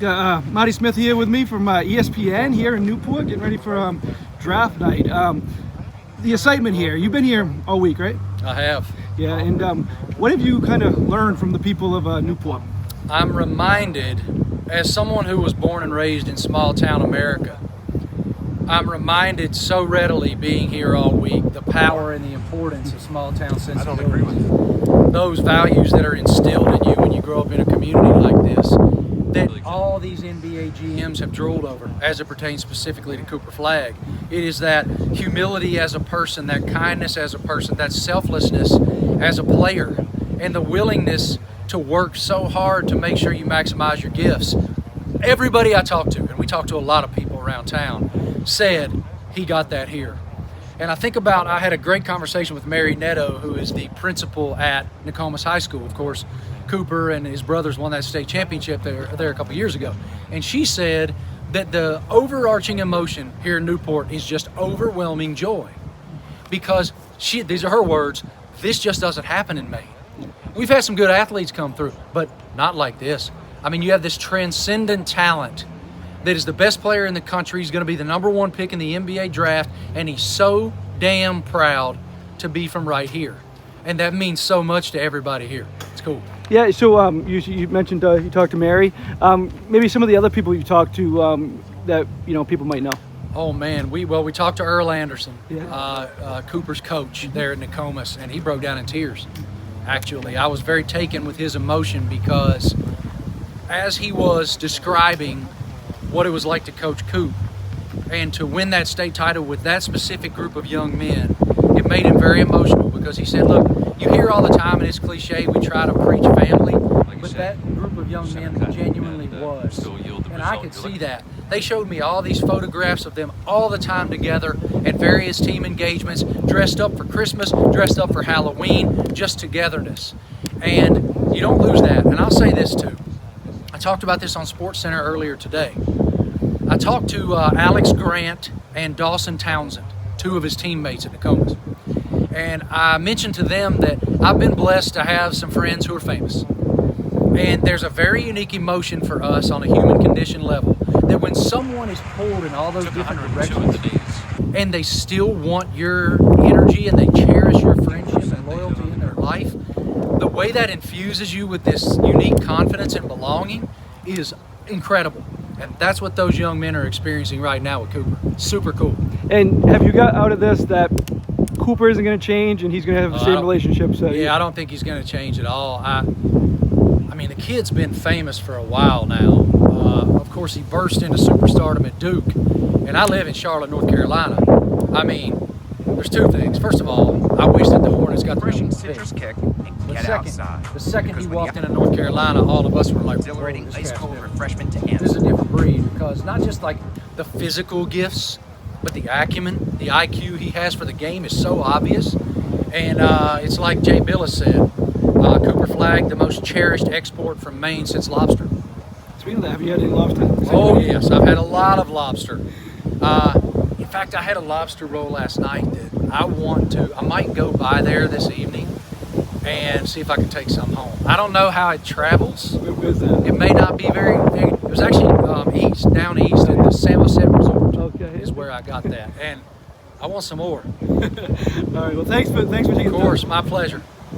Marty Smith here with me from ESPN here in Newport, getting ready for draft night. The excitement here, you've been here all week, right? I have. Yeah, and what have you kind of learned from the people of Newport? I'm reminded, as someone who was born and raised in small town America, I'm reminded so readily being here all week, the power and the importance of small town sensibility. I don't agree with you. Those values that are instilled in you when you grow up in a community like this, that all these NBA GMs have drooled over as it pertains specifically to Cooper Flagg. It is that humility as a person, that kindness as a person, that selflessness as a player, and the willingness to work so hard to make sure you maximize your gifts. Everybody I talked to, and we talked to a lot of people around town, said he got that here. And I think about, I had a great conversation with Mary Netto, who is the principal at Nokomis High School. Of course, Cooper and his brothers won that state championship there a couple years ago. And she said that the overarching emotion here in Newport is just overwhelming joy. Because these are her words, this just doesn't happen in Maine. We've had some good athletes come through, but not like this. I mean, you have this transcendent talent that is the best player in the country. He's going to be the #1 pick in the NBA draft, and he's so damn proud to be from right here. And that means so much to everybody here. It's cool. Yeah, so you mentioned you talked to Mary. Maybe some of the other people you talked to that people might know. Oh man, we talked to Earl Anderson, Yeah. Cooper's coach there at Nokomis, and he broke down in tears. Actually, I was very taken with his emotion because as he was describing what it was like to coach Coop and to win that state title with that specific group of young men, it made him very emotional because he said, look, you hear all the time, and it's cliche, we try to preach family, but that group of young men genuinely was. And I could see that. They showed me all these photographs of them all the time together at various team engagements, dressed up for Christmas, dressed up for Halloween, just togetherness. And you don't lose that. And I'll say this too. I talked about this on SportsCenter earlier today. I talked to Alex Grant and Dawson Townsend, two of his teammates at Nokomis. And I mentioned to them that I've been blessed to have some friends who are famous. And there's a very unique emotion for us on a human condition level that when someone is pulled in all those different directions and they still want your energy and they cherish your friendship and loyalty in their life, the way that infuses you with this unique confidence and belonging is incredible. And that's what those young men are experiencing right now with Cooper. Super cool. And have you got out of this that Cooper isn't going to change and he's going to have the same relationships? Yeah, I don't think he's going to change at all. I mean, the kid's been famous for a while now. Of course, he burst into superstardom at Duke, and I live in Charlotte, North Carolina. I mean, there's two things. First of all, I wish that the Hornets got the citrus kick and get outside. The second he walked into North Carolina, all of us were like, Exhilarating ice cold refreshment to this is a different breed because not just like the physical gifts, but the acumen, the IQ he has for the game is so obvious. And it's like Jay Billis said, Cooper Flagg, the most cherished export from Maine since lobster. Speaking of that, have you had any lobster? Oh yes, I've had a lot of lobster. In fact, I had a lobster roll last night that I might go by there this evening and see if I can take some home. I don't know how it travels. Where is that? It may not be it was actually down east at the Samoset Resort. Okay. Is where I got that. And I want some more. All right, well, thanks for taking the time. Of course, my pleasure.